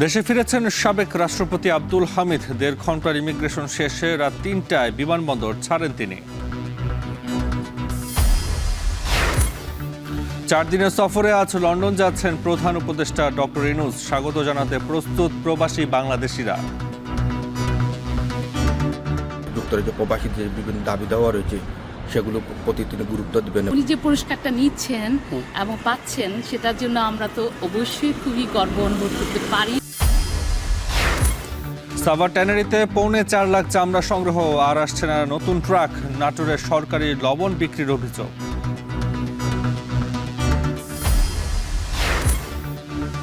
দেশে ফিরেছেন সাবেক রাষ্ট্রপতি আব্দুল হামিদ। ১.৫ ঘন্টার ইমিগ্রেশন শেষে রাত ৩টায় বিমানবন্দর ছাড়েন তিনি। ৪ দিনের সফরে আজ লন্ডন যাচ্ছেন প্রধান উপদেষ্টা ডক্টর ইউনূস। স্বাগত জানাতে প্রস্তুত প্রবাসী বাংলাদেশিরা। যুক্তরাজ্য প্রবাসীদের বিভিন্ন দাবি দেওয়া রয়েছে, সেগুলো প্রতি তিনি গুরুত্ব দিবেন। উনি যে পুরস্কারটা নিচ্ছেন এবং পাচ্ছেন, সেটার জন্য আমরা তো অবশ্যই খুবই গর্ব অনুভব করতে পারি। সাভার ট্যানারিতে ৪.৫ লাখ চামড়া সংগ্রহ। আর আসছে না নতুন ট্রাক। নাটোরের সরকারি লবণ বিক্রির অভিযোগ।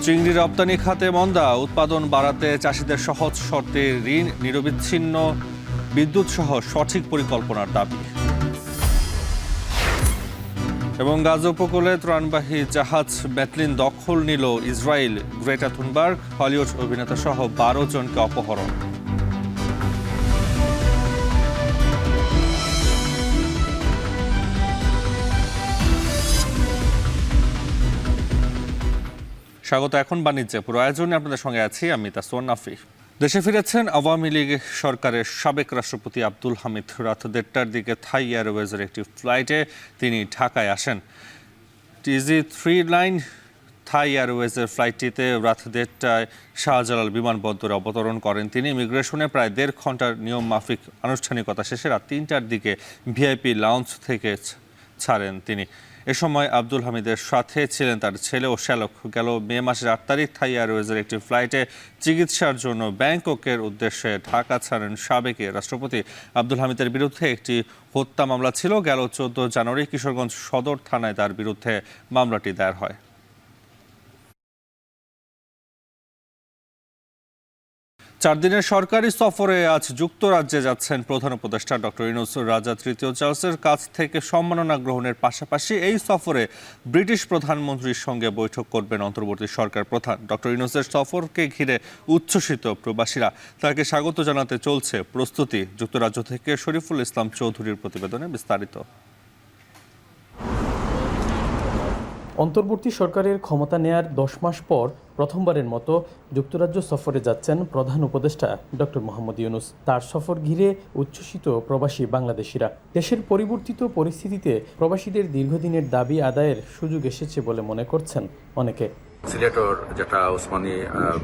চিংড়ি রপ্তানি খাতে মন্দা। উৎপাদন বাড়াতে চাষিদের সহজ শর্তে ঋণ, নিরবিচ্ছিন্ন বিদ্যুৎ সহ সঠিক পরিকল্পনার দাবি। এবং গাজা উপকূলে ত্রাণবাহী জাহাজ ব্যাটলিন দখল নিল ইসরায়েল। গ্রেটা থুনবার্গ, হলিউড অভিনেতা সহ ১২ জনকে অপহরণ। স্বাগত। এখন বাণিজ্যে পুরো আয়োজনে আপনাদের সঙ্গে আছি আমি তাসওয়ান নাফি। দেশে ফিরেছেন আওয়ামী লীগ সরকারের সাবেক রাষ্ট্রপতি আব্দুল হামিদ। রাত ১:৩০টার দিকে থাই এয়ারওয়েজের একটি ফ্লাইটে তিনি ঢাকায় আসেন। TG39 থাই এয়ারওয়েজের ফ্লাইটটিতে রাত ১:৩০টায় শাহজালাল বিমানবন্দরে অবতরণ করেন তিনি। ইমিগ্রেশনে প্রায় ১.৫ ঘন্টার নিয়ম মাফিক আনুষ্ঠানিকতা শেষে রাত ৩টার দিকে ভিআইপি লাউঞ্জ থেকে ছাড়েন তিনি। এ সময় আব্দুল হামিদের সাথে ছিলেন তার ছেলে ও শ্যালক। গেল মে মাসের ৮ তারিখ থাই এয়ারওয়েজের একটি ফ্লাইটে চিকিৎসার জন্য ব্যাংককের উদ্দেশ্যে ঢাকা ছাড়েন সাবেক রাষ্ট্রপতি। আব্দুল হামিদের বিরুদ্ধে একটি হত্যা মামলা ছিল। গেল ১৪ জানুয়ারি কিশোরগঞ্জ সদর থানায় তার বিরুদ্ধে মামলাটি দায়ের হয়। ৪ দিনের সরকারি সফরে আজ যুক্তরাজ্যে যাচ্ছেন প্রধান উপদেষ্টা ডক্টর ইউনূস। রাজা তৃতীয় চার্লসের কাছ থেকে সম্মাননা গ্রহণের পাশাপাশি এই সফরে ব্রিটিশ প্রধানমন্ত্রীর সঙ্গে বৈঠক করবেন অন্তর্বর্তী সরকার প্রধান। ডক্টর ইউনূসের সফরকে ঘিরে উচ্ছ্বসিত প্রবাসীরা। তাকে স্বাগত জানাতে চলছে প্রস্তুতি। যুক্তরাজ্য থেকে শরীফুল ইসলাম চৌধুরীর প্রতিবেদনে বিস্তারিত। অন্তর্বর্তী সরকারের ক্ষমতা নেয়ার ১০ মাস পর প্রথমবারের মতো যুক্তরাজ্য সফরে যাচ্ছেন প্রধান উপদেষ্টা ডক্টর মোহাম্মদ ইউনূস। তার সফর ঘিরে উচ্ছ্বসিত প্রবাসী বাংলাদেশিরা। দেশের পরিবর্তিত পরিস্থিতিতে প্রবাসীদের দীর্ঘদিনের দাবি আদায়ের সুযোগ এসেছে বলে মনে করছেন অনেকে। সিলেটের যেটা ওসমানী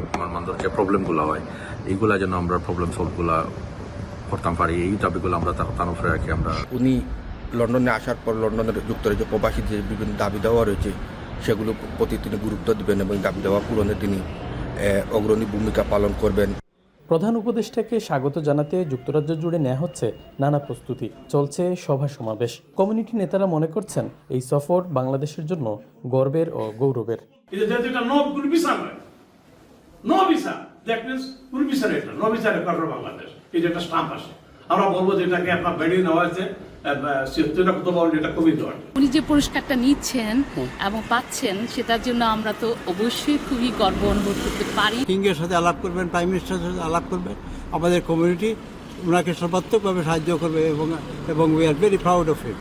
বিমানবন্দর যে প্রবলেমগুলো হয়, এইগুলা যেন আমরা প্রবলেম সলভগুলা করতাম পারি, এই দাবিগুলো আমরা তার উপরে রাখি। আমরা উনি লন্ডনে আসার পর লন্ডনের যুক্তরাজ্য প্রবাসীদের বিভিন্ন দাবি দেওয়া রয়েছে, সেগুলো প্রতি তিনি গুরুত্ব দিবেন এবং দাবি দেওয়া পূরণে তিনি অগ্রণী ভূমিকা পালন করবেন। প্রধান উপদেষ্টাকে স্বাগত জানাতে যুক্তরাজ্য জুড়ে নেওয়া হচ্ছে নানা প্রস্তুতি। চলছে সভা সমাবেশ। কমিউনিটি নেতারা মনে করছেন এই সফর বাংলাদেশের জন্য গর্বের ও গৌরবের। আমরা বলবো যে এটাকে আপনার বেরিয়ে নেওয়া হয়েছে, উনি যে পুরস্কারটা নিচ্ছেন এবং পাচ্ছেন, সেটার জন্য আমরা তো অবশ্যই খুবই গর্ব অনুভব করতে পারি। কিংয়ের সাথে আলাপ করবেন, প্রাইম মিনিস্টারের সাথে আলাপ করবেন, আমাদের কমিউনিটি ওনাকে সর্বাত্মকভাবে সাহায্য করবে এবং we are very proud of it.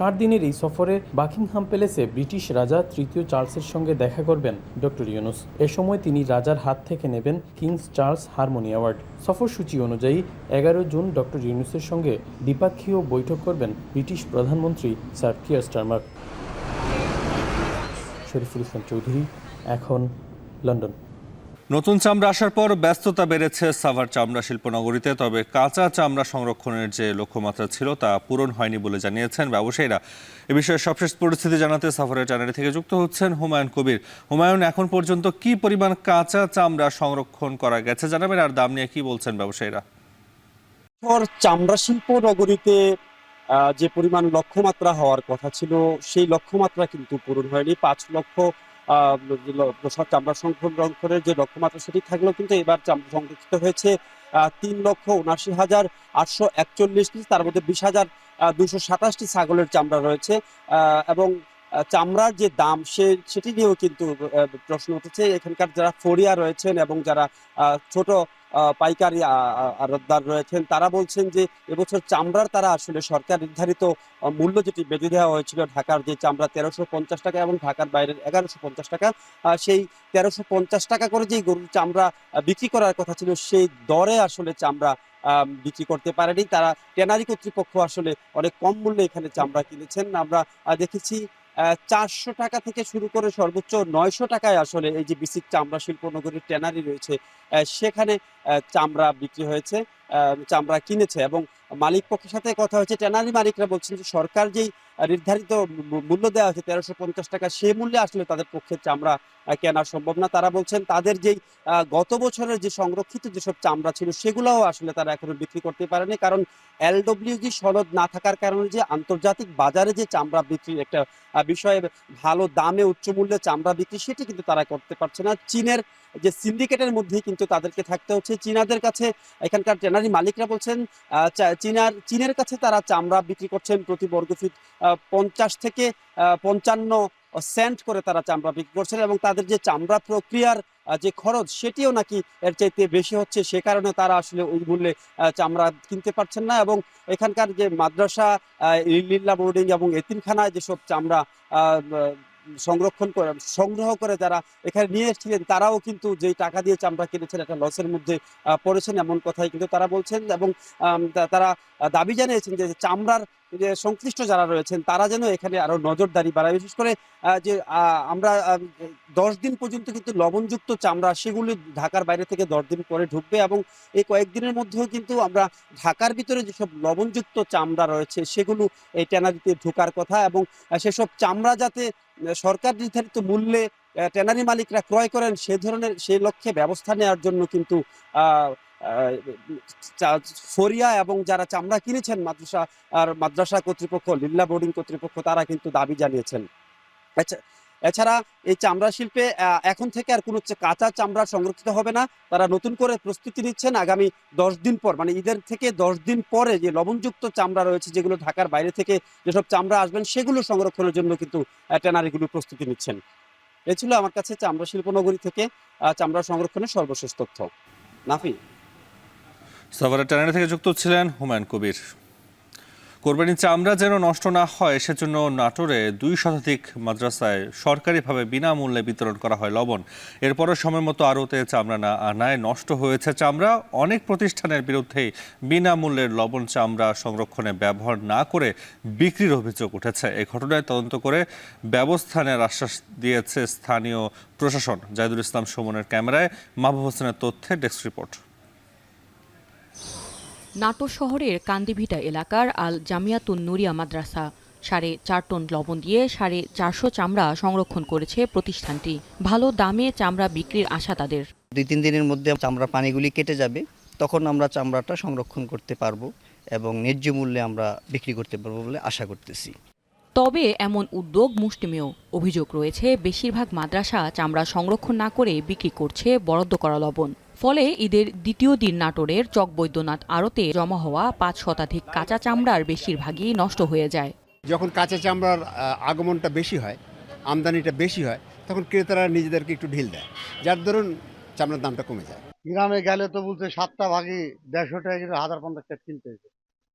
৪ দিনের এই সফরে বাকিংহাম প্যালেসে ব্রিটিশ রাজা তৃতীয় চার্লসের সঙ্গে দেখা করবেন ডক্টর ইউনূস। এ সময় তিনি রাজার হাত থেকে নেবেন কিংস চার্লস হারমোনি অ্যাওয়ার্ড। সফরসূচি অনুযায়ী ১১ জুন ডক্টর ইউনূসের সঙ্গে দ্বিপাক্ষীয় বৈঠক করবেন ব্রিটিশ প্রধানমন্ত্রী sir Keir Starmer. Shariful Islam Chowdhury, এখন লন্ডন। নতুন চামড়া আসার পর ব্যস্ততা বেড়েছে সাভার চামড়া শিল্পনগরীতে। তবে কাঁচা চামড়া সংরক্ষণের যে লক্ষ্যমাত্রা ছিল তা পূরণ হয়নি বলে জানিয়েছেন ব্যবসায়ীরা। এ বিষয়ে সবশেষ পরিস্থিতি জানাতে সাভারের ট্যানারি থেকে যুক্ত হচ্ছেন হুমায়ুন কবির। হুমায়ুন, এখন পর্যন্ত কি পরিমাণ কাঁচা চামড়া সংরক্ষণ করা গেছে জানাবেন, আর দাম নিয়ে কি বলছেন ব্যবসায়ীরা? চামড়া শিল্প নগরীতে যে পরিমাণ লক্ষ্যমাত্রা হওয়ার কথা ছিল, সেই লক্ষ্যমাত্রা কিন্তু পূরণ হয়নি। ৫ লক্ষ চামড়া সংরক্ষণের যে লক্ষ্যমাত্রা সেটি থাকলেও কিন্তু এবার চামড়া সংরক্ষিত হয়েছে ৩,৭৯,৮৪১ পিস। তার মধ্যে ২০,২২৭টি ছাগলের চামড়া রয়েছে এবং চামড়ার যে দাম সেটি নিয়েও কিন্তু প্রশ্ন উঠেছে। এখানকার যারা ফড়িয়া রয়েছেন এবং যারা ছোট পাইকারি আড়তদার রয়েছেন তারা বলছেন যে এবছর চামড়ার তারা আসলে সরকার নির্ধারিত মূল্য যেটি বেঁধে দেওয়া হয়েছিল, ঢাকার যে চামড়া 1350 টাকা এবং ঢাকার বাইরের 1150 টাকা, সেই 1350 টাকা করে যে গরুর চামড়া বিক্রি করার কথা ছিল সেই দরে আসলে চামড়া বিক্রি করতে পারেনি তারা। ট্যানারি কর্তৃপক্ষ আসলে অনেক কম মূল্যে এখানে চামড়া কিনেছেন। আমরা দেখেছি 400 টাকা থেকে শুরু করে সর্বোচ্চ 900 টাকায় আসলে এই যে বিসিক চামড়া শিল্পনগরীর ট্যানারি রয়েছে সেখানে চামড়া বিক্রি হয়েছে, চামড়া কিনেছে এবং মালিক পক্ষের সাথে কথা হয়েছে। ট্যানারি মালিকরা বলছেন যে সরকার যেই নির্ধারিত মূল্য দেওয়া হয়েছে 1350 টাকা, সে মূল্যে আসলে তাদের পক্ষে চামড়া কেনা সম্ভব না। তারা বলছেন তাদের যেই গত বছরের যে সংরক্ষিত যেসব চামড়া ছিল সেগুলোও আসলে তারা এখনো বিক্রি করতে পারেনি, কারণ LWG সনদ না থাকার কারণে যে আন্তর্জাতিক বাজারে যে চামড়া বিক্রির একটা বিষয়ে ভালো দামে উচ্চ মূল্যে চামড়া বিক্রি সেটি কিন্তু তারা করতে পারছে না। চীনের যে সিন্ডিকেটের মধ্যেই কিন্তু তাদেরকে থাকতে হচ্ছে। চীনাদের কাছে এখানকার ট্যানারি মালিকরা বলছেন চীনের কাছে তারা চামড়া বিক্রি করছেন প্রতি বর্গফিট 50 থেকে 55 সেন্ট করে তারা চামড়া বিক্রি করছেন এবং তাদের যে চামড়া প্রক্রিয়ার যে খরচ সেটিও নাকি এর চাইতে বেশি হচ্ছে, সে কারণে তারা আসলে ওই মূল্যে চামড়া কিনতে পারছেন না। এবং এখানকার যে মাদ্রাসা, লিল্লা বোর্ডিং এবং এতিমখানায় যেসব চামড়া সংগ্রহ করে যারা এখানে নিয়ে এসেছিলেন তারাও কিন্তু যেই টাকা দিয়ে চামড়া কিনেছেন একটা লসের মধ্যে পড়েছেন, এমন কথাই কিন্তু তারা বলছেন। এবং তারা দাবি জানিয়েছেন যে চামড়ার যে সংশ্লিষ্ট যারা রয়েছেন তারা যেন এখানে আরো নজরদারি বাড়ায়। বিশেষ করে যে আমরা 10 দিন পর্যন্ত কিন্তু লবণযুক্ত চামড়া সেগুলি ঢাকার বাইরে থেকে 10 দিন পরে ঢুকবে এবং এই কয়েকদিনের মধ্যেও কিন্তু আমরা ঢাকার ভিতরে যেসব লবণযুক্ত চামড়া রয়েছে সেগুলো এই ট্যানারিতে ঢোকার কথা এবং সেসব চামড়া যাতে সরকার নির্ধারিত মূল্যে ট্যানারি মালিকরা ক্রয় করেন সেই লক্ষ্যে ব্যবস্থা নেওয়ার জন্য কিন্তু ফরিয়া এবং যারা চামড়া কিনেছেন মাদ্রাসা কর্তৃপক্ষ, লিল্লা বোর্ডিং কর্তৃপক্ষ তারা কিন্তু দাবি জানিয়েছেন। এছাড়া এই চামড়া শিল্পে এখন থেকে আর কোনো কাঁচা চামড়া সংরক্ষিত হবে না, তারা নতুন করে প্রস্তুতি নিচ্ছেন আগামী 10 দিন পর, মানে ঈদের থেকে 10 দিন পরে যে লবণযুক্ত চামড়া রয়েছে যেগুলো ঢাকার বাইরে থেকে যেসব চামড়া আসবেন সেগুলো সংরক্ষণের জন্য কিন্তু ট্যানারিগুলো প্রস্তুতি নিচ্ছেন। এ ছিল আমার কাছে চামড়া শিল্পনগরী থেকে চামড়া সংরক্ষণের সর্বশেষ তথ্য। নাফি। সাভারের ট্যানারি থেকে যুক্ত ছিলেন হুমায়ুন কবির। কোরবানির চামড়া যেন নষ্ট না হয় সেজন্য নাটোরে 2 শতাধিক মাদ্রাসায় সরকারিভাবে বিনামূল্যে বিতরণ করা হয় লবণ। এরপরও সময় মতো আড়তে চামড়া না আনায় নষ্ট হয়েছে চামড়া। অনেক প্রতিষ্ঠানের বিরুদ্ধেই বিনামূল্যের লবণ চামড়া সংরক্ষণে ব্যবহার না করে বিক্রির অভিযোগ উঠেছে। এই ঘটনায় তদন্ত করে ব্যবস্থা নেওয়ার আশ্বাস দিয়েছে স্থানীয় প্রশাসন। জাহিদুল ইসলাম সুমনের ক্যামেরায় মাহবুব হোসেনের তথ্যে ডেস্ক রিপোর্ট। নাটোর শহরের কান্দিভিটা এলাকার আল জামিয়াতুন নুরিয়া মাদ্রাসা 4.5 টন লবণ দিয়ে 450 চামড়া সংরক্ষণ করেছে প্রতিষ্ঠানটি। ভালো দামে চামড়া বিক্রির আশা তাদের। 2-3 দিনের মধ্যে চামড়া পানিগুলি কেটে যাবে, তখন আমরা চামড়াটা সংরক্ষণ করতে পারবো এবং ন্যায্য মূল্যে আমরা বিক্রি করতে পারবো বলে আশা করতেছি। তবে এমন উদ্যোগ মুষ্টিমেয়। অভিযোগ রয়েছে বেশিরভাগ মাদ্রাসা চামড়া সংরক্ষণ না করে বিক্রি করছে বরাদ্দ করা লবণ। ফলে ঈদের দ্বিতীয় দিন নাটোরের চকবৈদ্যনাথ আড়তে জমা হওয়া 5 শতাধিক কাঁচা চামড়ার বেশিরভাগই নষ্ট হয়ে যায়। যখন কাঁচা চামড়ার আগমনটা বেশি হয়, আমদানিটা বেশি হয়, তখন ক্রেতারা নিজেদেরকে একটু ঢিল দেয়, যার দরুন চামড়ার দামটা কমে যায়। গ্রামে গেলে তো বলছে 7টা ভাগই 150 টাকা কিন্তু 1050 টাকা কিনতে হয়েছে,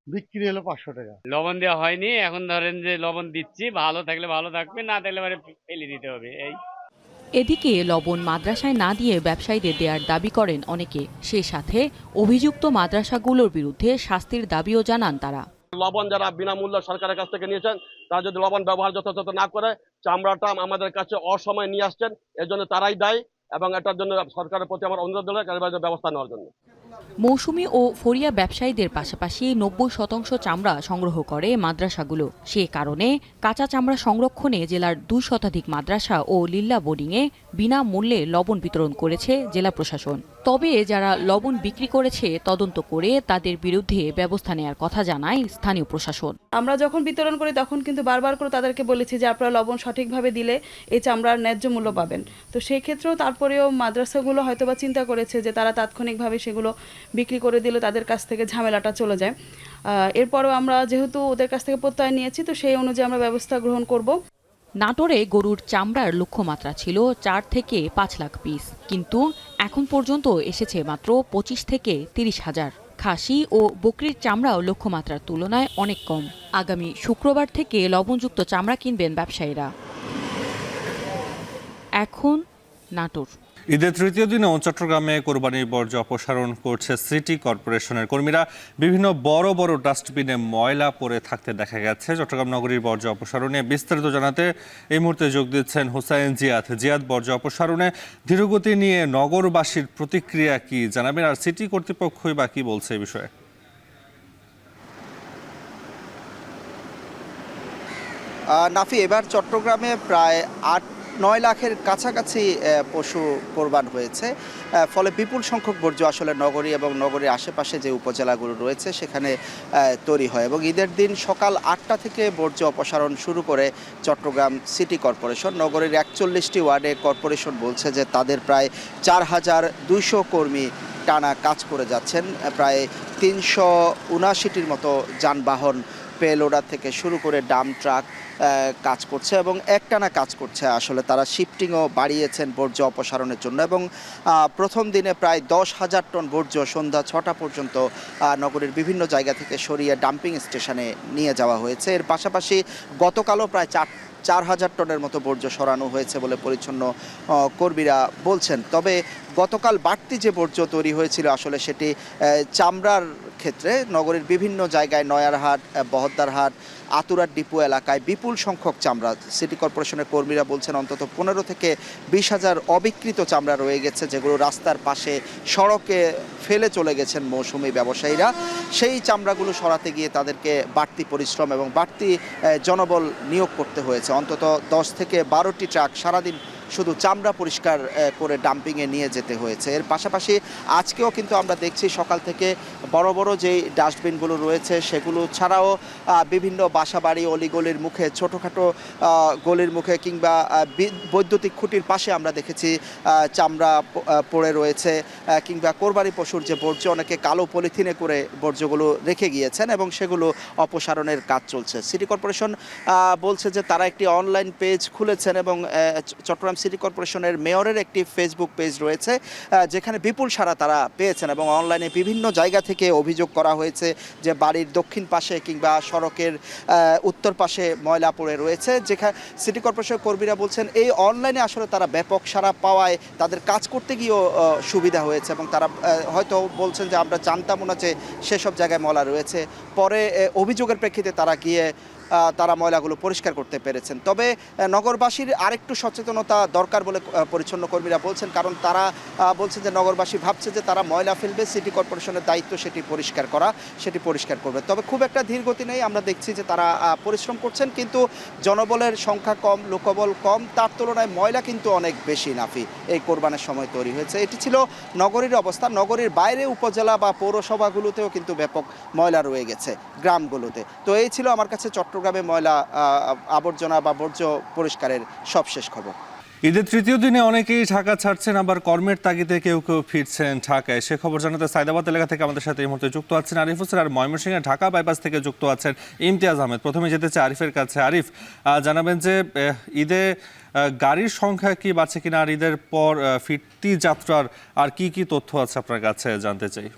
বিক্রি হলো 500 টাকা। লবণ দেওয়া হয়নি, এখন ধরেন যে লবণ দিচ্ছি, ভালো থাকলে ভালো থাকবে, না থাকলে ফেলে দিতে হবে। এদিকে লবণ মাদ্রাসায় না দিয়ে ব্যবসায়ীদের দেওয়ার দাবি করেন অনেকে। সেই সাথে অভিযুক্ত মাদ্রাসাগুলোর বিরুদ্ধে শাস্তির দাবিও জানান তারা। লবণ যারা বিনামূল্যে সরকারের কাছ থেকে নিয়েছেন তারা যদি লবণ ব্যবহার যথাযথ না করে চামড়াটা আমাদের কাছে অসময়ে নিয়ে আসছেন, এর জন্য তারাই দায়ী এবং এটার জন্য সরকারের প্রতি আমার অনুরোধ হলো কার্যকর ব্যবস্থা নেওয়ার জন্য। মৌসুমী ও ফরিয়া ব্যবসায়ীদের পাশাপাশি 90% চামড়া সংগ্রহ করে মাদ্রাসাগুলো। সে কারণে কাঁচা চামড়া সংরক্ষণে জেলার 2 শতাধিক মাদ্রাসা ও লিল্লা বোর্ডিংয়ে বিনামূল্যে লবণ বিতরণ করেছে জেলা প্রশাসন। তবে যারা লবণ বিক্রি করেছে তদন্ত করে তাদের বিরুদ্ধে ব্যবস্থা নেওয়ার কথা জানায় স্থানীয় প্রশাসন। আমরা যখন বিতরণ করি তখন কিন্তু বারবার করে তাদেরকে বলেছি যে আপনারা লবণ সঠিকভাবে দিলে এই চামড়ার ন্যায্য মূল্য পাবেন। তো সেই ক্ষেত্রেও তারপরেও মাদ্রাসাগুলো হয়তোবা চিন্তা করেছে যে তারা তাৎক্ষণিকভাবে সেগুলো বিক্রি করে দিলে তাদের কাছ থেকে ঝামেলাটা চলে যায়। এরপরও আমরা যেহেতু ওদের কাছ থেকে প্রত্যয় নিয়েছি, তো সেই অনুযায়ী আমরা ব্যবস্থা গ্রহণ করব। নাটোরে গরুর চামড়ার লক্ষ্যমাত্রা ছিল 4 থেকে 5 লাখ পিস, কিন্তু এখন পর্যন্ত এসেছে মাত্র 25 থেকে 30 হাজার। খাসি ও বকরির চামড়াও লক্ষ্যমাত্রার তুলনায় অনেক কম। আগামী শুক্রবার থেকে লবণযুক্ত চামড়া কিনবেন ব্যবসায়ীরা। এখন নাটোর। ঈদের তৃতীয় দিনেও চট্টগ্রামে কোরবানির বর্জ্য অপসারণ করছে সিটি কর্পোরেশনের কর্মীরা। বিভিন্ন বড় বড় ডাস্টবিনে ময়লা পড়ে থাকতে দেখা গেছে। চট্টগ্রাম নগরীর বর্জ্য অপসারণে বিস্তারিত জানাতে এই মুহূর্তে যোগ দিচ্ছেন হুসাইন জিয়াদ। বর্জ্য অপসারণে ধীরগতি নিয়ে নগরবাসীর প্রতিক্রিয়া কি জানাবেন, আর সিটি কর্তৃপক্ষই বা কি বলছে এই বিষয়ে? নাফি, এবার চট্টগ্রামে প্রায় 8-9 লাখের কাছাকাছি পশু কোরবান হয়েছে। ফলে বিপুল সংখ্যক বর্জ্য আসলে নগরী এবং নগরীর আশেপাশে যে উপজেলাগুলো রয়েছে সেখানে তৈরি হয়, এবং ঈদের দিন সকাল 8টা থেকে বর্জ্য অপসারণ শুরু করে চট্টগ্রাম সিটি কর্পোরেশন। নগরীর 41টি ওয়ার্ডে কর্পোরেশন বলছে যে তাদের প্রায় 4200 কর্মী টানা কাজ করে যাচ্ছেন। প্রায় 379টির মতো যানবাহন, পেলোডার থেকে শুরু করে ডাম ট্রাক কাজ করছে এবং একটানা কাজ করছে। আসলে তারা শিফটিংও বাড়িয়েছেন বর্জ্য অপসারণের জন্য, এবং প্রথম দিনে প্রায় 10,000 টন বর্জ্য সন্ধ্যা 6টা পর্যন্ত নগরীর বিভিন্ন জায়গা থেকে সরিয়ে ডাম্পিং স্টেশনে নিয়ে যাওয়া হয়েছে। এর পাশাপাশি গতকালও প্রায় 4,000 টনের মতো বর্জ্য সরানো হয়েছে বলে পরিচ্ছন্ন কর্মীরা বলছেন। তবে গতকাল বাড়তি যে বর্জ্য তৈরি হয়েছিল আসলে সেটি চামড়ার ক্ষেত্রে নগরীর বিভিন্ন জায়গায়, নয়ারহাট, বহদ্দারহাট, আতুরার ডিপো এলাকায় বিপুল সংখ্যক চামড়া। সিটি কর্পোরেশনের কর্মীরা বলছেন অন্তত 15 থেকে 20,000 অবিকৃত চামড়া রয়ে গেছে, যেগুলো রাস্তার পাশে সড়কে ফেলে চলে গেছেন মৌসুমি ব্যবসায়ীরা। সেই চামড়াগুলো সরাতে গিয়ে তাদেরকে বাড়তি পরিশ্রম এবং বাড়তি জনবল নিয়োগ করতে হয়েছে। অন্তত 10 থেকে 12টি ট্রাক সারাদিন শুধু চামড়া পরিষ্কার করে ডাম্পিংয়ে নিয়ে যেতে হয়েছে। এর পাশাপাশি আজকেও কিন্তু আমরা দেখছি সকাল থেকে বড় বড় যেই ডাস্টবিনগুলো রয়েছে সেগুলো ছাড়াও বিভিন্ন বাসাবাড়ি, অলিগলির মুখে, ছোটোখাটো গলির মুখে কিংবা বৈদ্যুতিক খুঁটির পাশে আমরা দেখেছি চামড়া পড়ে রয়েছে, কিংবা কোরবানি পশুর যে বর্জ্য, অনেকে কালো পলিথিনে করে বর্জ্যগুলো রেখে গিয়েছেন এবং সেগুলো অপসারণের কাজ চলছে। সিটি কর্পোরেশন বলছে যে তারা একটি অনলাইন পেজ খুলেছেন এবং চট্টগ্রাম সিটি কর্পোরেশনের মেয়রের একটি ফেসবুক পেজ রয়েছে, যেখানে বিপুল সাড়া তারা পেয়েছেন এবং অনলাইনে বিভিন্ন জায়গা থেকে অভিযোগ করা হয়েছে যে বাড়ির দক্ষিণ পাশে কিংবা সড়কের উত্তর পাশে ময়লা পড়ে রয়েছে। যেখানে সিটি কর্পোরেশনের কর্মীরা বলছেন এই অনলাইনে আসলে তারা ব্যাপক সাড়া পাওয়ায় তাদের কাজ করতে গিয়েও সুবিধা হয়েছে, এবং তারা হয়তো বলছেন যে আমরা জানতামও না যে সেসব জায়গায় ময়লা রয়েছে। পরে অভিযোগের প্রেক্ষিতে তারা গিয়ে তারা ময়লাগুলো পরিষ্কার করতে পেরেছেন। তবে নগরবাসীর আরেকটু সচেতনতা দরকার বলে পরিচ্ছন্ন কর্মীরা বলছেন, কারণ তারা বলছেন যে নগরবাসী ভাবছে যে তারা ময়লা ফেলবে, সিটি কর্পোরেশনের দায়িত্ব সেটি পরিষ্কার করা, সেটি পরিষ্কার করবে। তবে খুব একটা ধীর গতি নেই, আমরা দেখছি যে তারা পরিশ্রম করছেন, কিন্তু জনবলের সংখ্যা কম, লোকবল কম, তার তুলনায় ময়লা কিন্তু অনেক বেশি নাফি এই কোরবানের সময় তৈরি হয়েছে। এটি ছিল নগরীর অবস্থা। নগরীর বাইরে উপজেলা বা পৌরসভাগুলোতেও কিন্তু ব্যাপক ময়লা রয়ে গেছে, গ্রামগুলোতে। তো এই ছিল আমার কাছে চট্টগ্রামে ময়লা আবর্জনা বা বর্জ্য পরিষ্কারের সবশেষ খবর। ঈদের তৃতীয় দিনে অনেকেই ঢাকা ছাড়ছেন, আবার কর্মের তাগিদে কেউ কেউ ফিরছেন ঢাকায়। সে খবর জানাতে সায়দাবাদ এলাকা থেকে আমাদের সাথে এই মুহূর্তে যুক্ত আছেন আরিফ হোসেন, আর ময়মনসিংহের ঢাকা বাইপাস থেকে যুক্ত আছেন ইমতিয়াজ আহমেদ। প্রথমে যেতে চাই আরিফের কাছে। আরিফ, জানাবেন যে ঈদে গাড়ির সংখ্যা কি বাড়ছে কিনা, আর ঈদের পর ফিরতি যাত্রার আর কি কি তথ্য আছে আপনার কাছে জানতে চাই।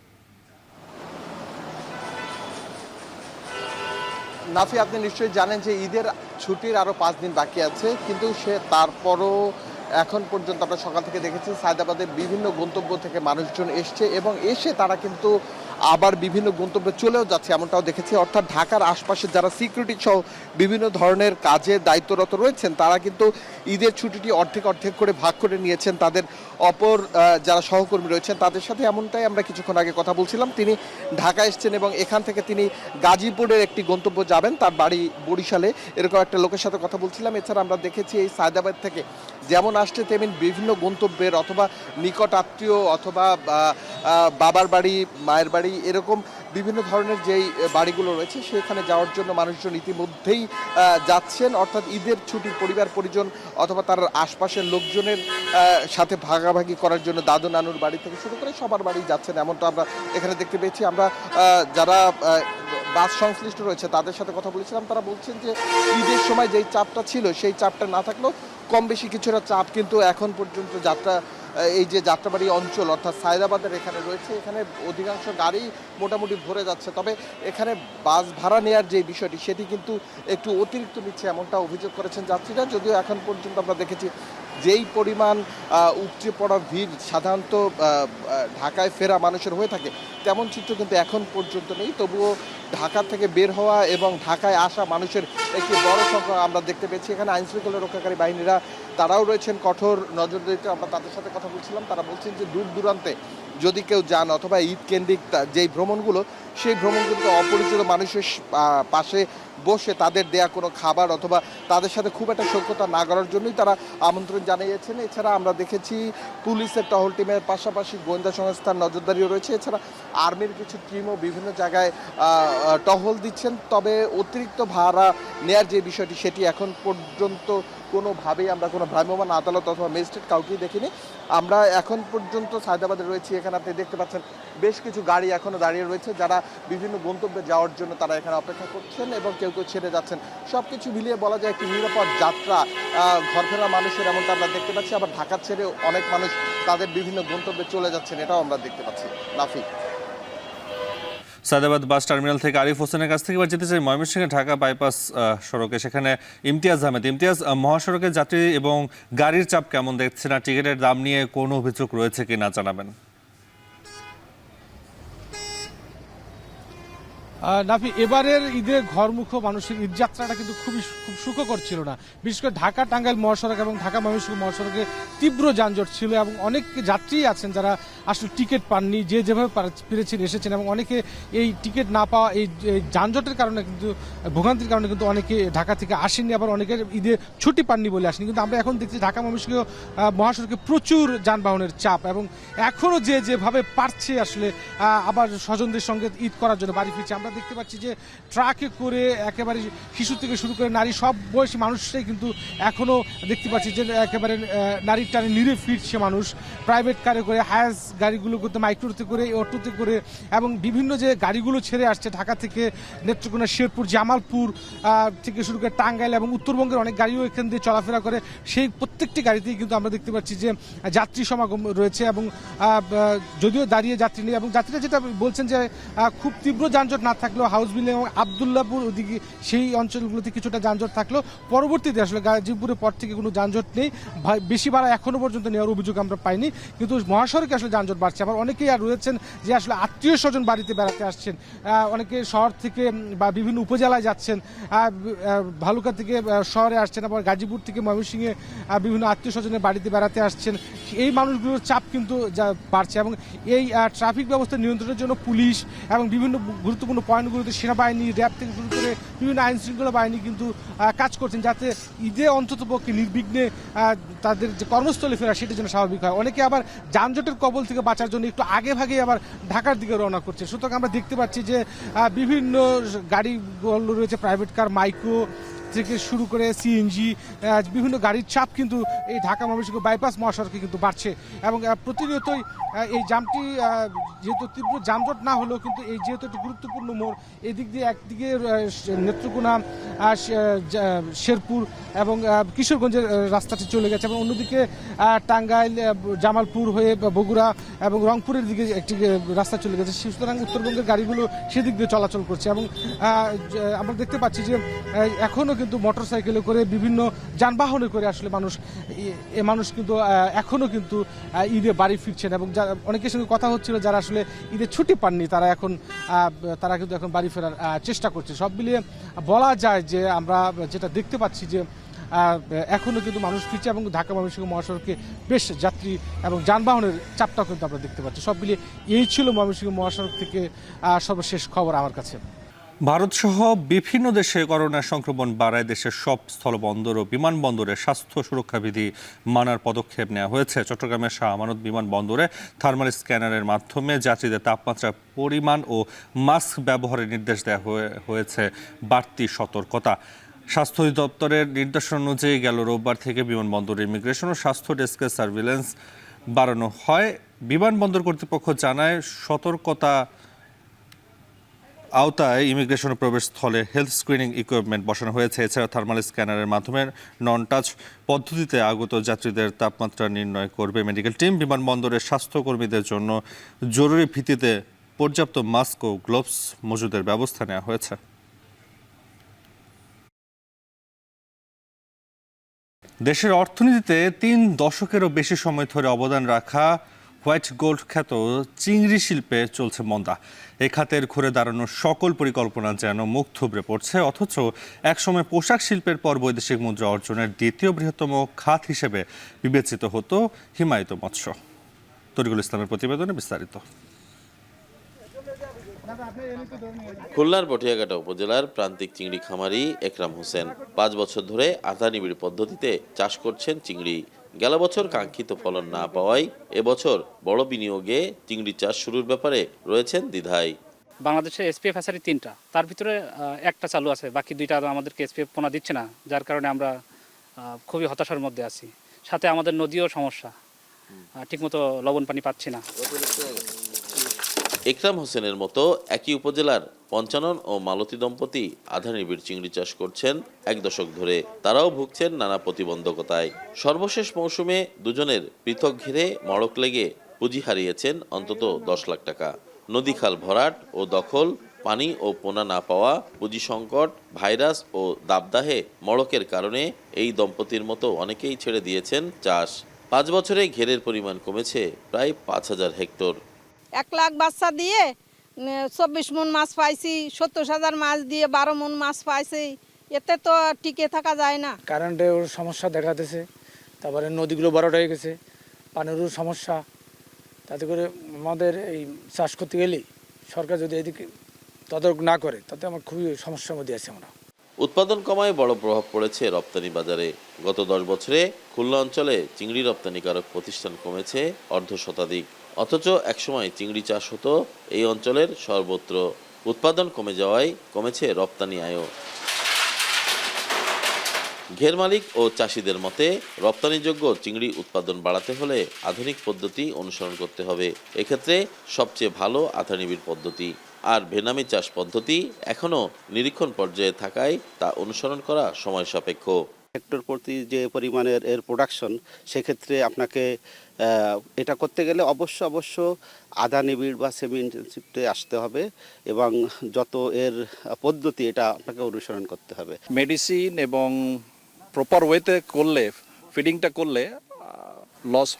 নাফি, আপনি নিশ্চয়ই জানেন যে ঈদের ছুটির আরও 5 দিন বাকি আছে, কিন্তু তারপরও এখন পর্যন্ত আমরা সকাল থেকে দেখেছি সায়দাবাদের বিভিন্ন গন্তব্য থেকে মানুষজন এসছে এবং এসে তারা কিন্তু আবার বিভিন্ন গন্তব্যে চলেও যাচ্ছে, এমনটাও দেখেছি। অর্থাৎ ঢাকার আশপাশে যারা সিকিউরিটি সহ বিভিন্ন ধরনের কাজে দায়িত্বরত রয়েছেন তারা কিন্তু ঈদের ছুটিটি অর্ধেক করে ভাগ করে নিয়েছেন তাদের অপর যারা সহকর্মী রয়েছেন তাদের সাথে। এমনটাই আমরা কিছুক্ষণ আগে কথা বলছিলাম। তিনি ঢাকা এসছেন এবং এখান থেকে তিনি গাজীপুরের একটি গন্তব্য যাবেন, তার বাড়ি বরিশালে, এরকম একটা লোকের সাথে কথা বলছিলাম। এছাড়া আমরা দেখেছি এই সায়দাবাদ থেকে যেমন আসছে তেমন বিভিন্ন গন্তব্যের অথবা নিকট আত্মীয় অথবা বাবার বাড়ি, মায়ের বাড়ি, এরকম বিভিন্ন ধরনের যেই বাড়িগুলো রয়েছে সেখানে যাওয়ার জন্য মানুষজন ইতিমধ্যেই যাচ্ছেন। অর্থাৎ ঈদের ছুটির পরিবার পরিজন অথবা তার আশপাশের লোকজনের সাথে ভাগাভাগি করার জন্য দাদু নানুর বাড়ি থেকে শুরু করে সবার বাড়ি যাচ্ছেন, এমনটা আমরা এখানে দেখতে পেয়েছি। আমরা যারা বাস সংশ্লিষ্ট রয়েছে তাদের সাথে কথা বলেছিলাম। তারা বলছেন যে ঈদের সময় যেই চাপটা ছিল সেই চাপটা না থাকলেও কম বেশি কিছুটা চাপ কিন্তু এখন পর্যন্ত এই যে যাত্রাবাড়ি অঞ্চল অর্থাৎ সায়দাবাদের এখানে রয়েছে, এখানে অধিকাংশ গাড়ি মোটামুটি ভরে যাচ্ছে। তবে এখানে বাস ভাড়া নেওয়ার যে বিষয়টি সেটি কিন্তু একটু অতিরিক্ত নিচ্ছে এমনটা অভিযোগ করেছেন যাত্রীরা। যদিও এখন পর্যন্ত আমরা দেখেছি যেই পরিমাণ উপচে পড়া ভিড় সাধারণত ঢাকায় ফেরা মানুষের হয়ে থাকে তেমন চিত্র কিন্তু এখন পর্যন্ত নেই। তবুও ঢাকা থেকে বের হওয়া এবং ঢাকায় আসা মানুষের একটি বড় সংখ্যা আমরা দেখতে পেয়েছি। এখানে আইনশৃঙ্খলা রক্ষাকারী বাহিনীরা তারাও রয়েছেন কঠোর নজরদারিতে। আমরা তাদের সাথে কথা বলছিলাম, তারা বলছেন যে দূর দূরান্তে যদি কেউ যান অথবা ঈদ কেন্দ্রিক যেই ভ্রমণগুলো সেই ভ্রমণগুলোতে অপরিচিত মানুষের পাশে বসে তাদের দেয়া কোনো খাবার অথবা তাদের সাথে খুব একটা সখ্যতা না করার জন্যই তারা আমন্ত্রণ জানিয়েছেন। এছাড়া আমরা দেখেছি পুলিশের টহল টিমের পাশাপাশি গোয়েন্দা সংস্থার নজরদারিও রয়েছে। এছাড়া আর্মির কিছু টিমও বিভিন্ন জায়গায় টহল দিচ্ছেন। তবে অতিরিক্ত ভাড়া নেয়ার যে বিষয়টি সেটি এখন পর্যন্ত কোনোভাবেই আমরা কোনো ভ্রাম্যমাণ আদালত অথবা ম্যাজিস্ট্রেট কাউকেই দেখিনি। আমরা এখন পর্যন্ত সায়দাবাদে রয়েছি, এখানে আপনি দেখতে পাচ্ছেন বেশ কিছু গাড়ি এখনও দাঁড়িয়ে রয়েছে যারা বিভিন্ন গন্তব্যে যাওয়ার জন্য তারা এখানে অপেক্ষা করছেন এবং কেউ কেউ ছেড়ে যাচ্ছেন। সব কিছু মিলিয়ে বলা যায় একটি নিরাপদ যাত্রা ঘর ফেরা মানুষের এমনটা আমরা দেখতে পাচ্ছি। আবার ঢাকা ছেড়ে অনেক মানুষ তাদের বিভিন্ন গন্তব্যে চলে যাচ্ছেন, এটাও আমরা দেখতে পাচ্ছি। নাফি, সায়দাবাদ বাস টার্মিনাল থেকে আরিফ হোসেনের কাছ থেকে এবার যেতে চাই ময়মনসিংহে ঢাকা বাইপাস সড়কে, সেখানে ইমতিয়াজ আহমেদ। ইমতিয়াজ, মহাসড়কের যাত্রী এবং গাড়ির চাপ কেমন দেখছেন আর টিকিটের দাম নিয়ে কোনো অভিযোগ রয়েছে কিনা জানাবেন। নাফি, এবারের ঈদের ঘরমুখ মানুষের ঈদ যাত্রাটা কিন্তু খুব সুখকর ছিল না। বিশেষ করে ঢাকা টাঙ্গাইল মহাসড়ক এবং ঢাকা ময়মনসিংহ মহাসড়কে তীব্র যানজট ছিল এবং অনেক যাত্রী আছেন যারা আসলে টিকিট পাননি, যে যেভাবে পেরেছেন এসেছেন এবং অনেকে এই টিকিট না পাওয়া এই যানজটের কারণে কিন্তু ভোগান্তির কারণে কিন্তু অনেকে ঢাকা থেকে আসেননি, আবার অনেকের ঈদে ছুটি পাননি বলে আসেনি। কিন্তু আমরা এখন দেখছি ঢাকা ময়মনসিংহ মহাসড়কে প্রচুর যানবাহনের চাপ এবং এখনও যেভাবে পারছে আসলে আবার স্বজনদের সঙ্গে ঈদ করার জন্য বাড়ি ফিরছে। আমরা দেখতে পাচ্ছি যে ট্রাকে করে একেবারে শিশু থেকে শুরু করে নারী সব বয়সী মানুষরাই কিন্তু এখনও দেখতে পাচ্ছি যে একেবারে নারীর টানে নিরে ফিরছে মানুষ, প্রাইভেট কারে করে, হায়াস গাড়িগুলো করতে, মাইক্রোতে করে, অটোতে করে এবং বিভিন্ন যে গাড়িগুলো ছেড়ে আসছে ঢাকা থেকে নেত্রকোনা, শেরপুর, জামালপুর থেকে শুরু করে টাঙ্গাইল এবং উত্তরবঙ্গের অনেক গাড়িও এখান দিয়ে চলাফেরা করে। সেই প্রত্যেকটি গাড়িতেই কিন্তু আমরা দেখতে পাচ্ছি যে যাত্রী সমাগম রয়েছে এবং যদিও দাঁড়িয়ে যাত্রী নেই এবং যাত্রীরা যেটা বলছেন যে খুব তীব্র যানজট না থাকলেও হাউস বিল্ডিং এবং আবদুল্লাপুর ওদিকে সেই অঞ্চলগুলোতে কিছুটা যানজট থাকলেও পরবর্তীতে আসলে গাজীপুরের পর থেকে কোনো যানজট নেই। বেশি ভাড়া এখনো পর্যন্ত নেওয়ার অভিযোগ আমরা পাইনি, কিন্তু মহাসড়কে আসলে যানজট বাড়ছে। আবার অনেকেই আর রয়েছেন যে আসলে আত্মীয় স্বজন বাড়িতে বেড়াতে আসছেন, অনেকে শহর থেকে বা বিভিন্ন উপজেলায় যাচ্ছেন, ভালুকা থেকে শহরে আসছেন, আবার গাজীপুর থেকে ময়মনসিংহে বিভিন্ন আত্মীয় স্বজনের বাড়িতে বেড়াতে আসছেন। এই মানুষগুলোর চাপ কিন্তু বাড়ছে এবং এই ট্রাফিক ব্যবস্থা নিয়ন্ত্রণের জন্য পুলিশ এবং বিভিন্ন গুরুত্বপূর্ণ পয়েন্টগুলোতে সেনাবাহিনী, র্যাব থেকে শুরু করে বিভিন্ন আইন শৃঙ্খলা বাহিনী কিন্তু কাজ করছেন যাতে ঈদে অন্ততপক্ষে নির্বিঘ্নে তাদের যে কর্মস্থলে ফেরা সেটা যেন স্বাভাবিক হয়। অনেকে আবার যানজটের কবল থেকে বাঁচার জন্য একটু আগে ভাগে আবার ঢাকার দিকে রওনা করছে। সুতরাং আমরা দেখতে পাচ্ছি যে বিভিন্ন গাড়িগুলো রয়েছে, প্রাইভেট কার, মাইক্রো থেকে শুরু করে সিএনজি, বিভিন্ন গাড়ির চাপ কিন্তু এই ঢাকা ময়মনসিংহ বাইপাস মহাসড়কে কিন্তু বাড়ছে এবং প্রতিনিয়তই এই জামটি যেহেতু তীব্র যানজট না হলেও কিন্তু এই যেহেতু একটি গুরুত্বপূর্ণ মোড়, এদিক দিয়ে একদিকে নেত্রকোনা, শেরপুর এবং কিশোরগঞ্জের রাস্তাটি চলে গেছে এবং অন্যদিকে টাঙ্গাইল, জামালপুর হয়ে বগুড়া এবং রংপুরের দিকে একটি রাস্তা চলে গেছে। সুতরাং উত্তরবঙ্গের গাড়িগুলো সেদিক দিয়ে চলাচল করছে এবং আমরা দেখতে পাচ্ছি যে এখনও কিন্তু মোটর সাইকেলে করে বিভিন্ন যানবাহনে করে আসলে মানুষ কিন্তু এখনও কিন্তু ঈদে বাড়ি ফিরছেন এবং অনেকের সঙ্গে কথা হচ্ছিল যারা আসলে ঈদের ছুটি পাননি তারা কিন্তু এখন বাড়ি ফেরার চেষ্টা করছে। সব মিলিয়ে বলা যায় যে আমরা যেটা দেখতে পাচ্ছি যে এখনও কিন্তু মানুষ ফিরছে এবং ঢাকা ময়মনসিংহ মহাসড়কে বেশ যাত্রী এবং যানবাহনের চাপটাও কিন্তু আমরা দেখতে পাচ্ছি। সব মিলিয়ে এই ছিল ময়মনসিংহ মহাসড়ক থেকে সর্বশেষ খবর আমার কাছে। ভারতসহ বিভিন্ন দেশে করোনা সংক্রমণ বাড়ায় দেশের সব স্থলবন্দর ও বিমানবন্দরে স্বাস্থ্য সুরক্ষা বিধি মানার পদক্ষেপ নেওয়া হয়েছে। চট্টগ্রামের শাহ আমানত বিমানবন্দরে থার্মাল স্ক্যানারের মাধ্যমে যাত্রীদের তাপমাত্রা, পরিমাণ ও মাস্ক ব্যবহারের নির্দেশ দেওয়া হয়েছে বাড়তি সতর্কতা। স্বাস্থ্য অধিদপ্তরের নির্দেশনা অনুযায়ী গেল রোববার থেকে বিমানবন্দর, ইমিগ্রেশন ও স্বাস্থ্য ডেস্কের সার্ভিলেন্স বাড়ানো হয়। বিমানবন্দর কর্তৃপক্ষ জানায় আওতায় ইমিগ্রেশন প্রবেশস্থলে হেলথ স্ক্রিনিং ইকুইপমেন্ট বসানো হয়েছে। এছাড়া থার্মাল স্ক্যানারের মাধ্যমে নন টাচ পদ্ধতিতে আগত যাত্রীদের তাপমাত্রা নির্ণয় করবে মেডিকেল টিম। বিমানবন্দরের স্বাস্থ্যকর্মীদের জন্য জরুরি ভিত্তিতে পর্যাপ্ত মাস্ক ও গ্লোভস মজুদের ব্যবস্থা নেওয়া হয়েছে। দেশের অর্থনীতিতে 3 দশকেরও বেশি সময় ধরে অবদান রাখা হোয়াইট গোল্ড খ্যাত চিংড়ি শিল্পে চলছে মন্দা। এ খাতের ঘুরে দাঁড়ানোর সকল পরিকল্পনা যেন মুখ থুবড়ে পড়ছে। অথচ একসময় পোশাক শিল্পের পর বৈদেশিক মুদ্রা অর্জনের দ্বিতীয় বৃহত্তম খাত হিসেবে বিবেচিত হতো হিমায়িত মৎস্য। তরিকুল ইসলামের প্রতিবেদনে বিস্তারিত। খুলনার পটিয়াঘাটা উপজেলার প্রান্তিক চিংড়ি খামারি একরাম হোসেন 5 বছর ধরে আধা নিবিড় পদ্ধতিতে চাষ করছেন চিংড়ি। গেল বছর কাঙ্ক্ষিত ফলন না পাওয়ায় এবছর বড় বিনিয়োগে চিংড়ি চাষ শুরুর ব্যাপারে রয়েছেন দ্বিধায়। বাংলাদেশে এসপিএফ হ্যাচারি 3টা, তার ভিতরে একটা চালু আছে, বাকি 2টা আমাদেরকে এসপিএফ পোনা দিচ্ছে না, যার কারণে আমরা খুবই হতাশার মধ্যে আছি। সাথে আমাদের নদীও সমস্যা, ঠিকমতো লবণ পানি পাচ্ছি না। একরাম হোসেনের মতো একই উপজেলার পঞ্চানন ও মালতী দম্পতি আধা নিবিড় চিংড়ি চাষ করছেন 1 দশক ধরে। তারাও ভুগছেন নানা প্রতিবন্ধকতায়। সর্বশেষ মৌসুমে দুজনের পৃথক ঘিরে মড়ক লেগে পুঁজি হারিয়েছেন অন্তত 10 লাখ টাকা। নদী খাল ভরাট ও দখল, পানি ও পোনা না পাওয়া, পুঁজি সংকট, ভাইরাস ও দাবদাহে মড়কের কারণে এই দম্পতির মতো অনেকেই ছেড়ে দিয়েছেন চাষ। 5 বছরে ঘেরের পরিমাণ কমেছে প্রায় 5000 হেক্টর। 1 লাখ বাচ্চা দিয়ে 24 মণ মাছ পাইছি, 70,000 মাছ দিয়ে 12 মণ মাছ পাইছি। এতে তো টিকে থাকা যায় না। কারেন্টের সমস্যা দেখা দিয়েছে, তারপরে নদীগুলো বড় হয়ে গেছে, পানিরও সমস্যা। তাতে করে আমাদের এই চাষ করতে গেলে সরকার যদি এদিকে তদারক না করে তাতে আমার খুবই সমস্যার মধ্যে আছি আমরা। উৎপাদন কমায় বড় প্রভাব পড়েছে রপ্তানি বাজারে। গত 10 বছরে খুলনা অঞ্চলে চিংড়ি রপ্তানিকারক প্রতিষ্ঠান কমেছে 1/2 শতাধিক। অথচ একসময় চিংড়ি চাষ হতো এই অঞ্চলের সর্বত্র। উৎপাদন কমে যাওয়ায় কমেছে রপ্তানি আয়ও। ঘের মালিক ও চাষিদের মতে রপ্তানিযোগ্য চিংড়ি উৎপাদন বাড়াতে হলে আধুনিক পদ্ধতি অনুসরণ করতে হবে। এক্ষেত্রে সবচেয়ে ভালো আধা নিবিড় পদ্ধতি, আর বেনামি চাষ পদ্ধতি এখনও নিরীক্ষণ পর্যায়ে থাকায় তা অনুসরণ করা সময় সাপেক্ষ। হেক্টর প্রতি যে পরিমাণের এর প্রোডাকশন, সেক্ষেত্রে আপনাকে এটা করতে গেলে অবশ্য আধা নিবিড় বা সেমি ইন্টেনসিভে আসতে হবে এবং যত এর পদ্ধতি এটা আপনাকে অনুসরণ করতে হবে। মেডিসিন এবং প্রপার ওয়েতে করলে, ফিডিংটা করলে লস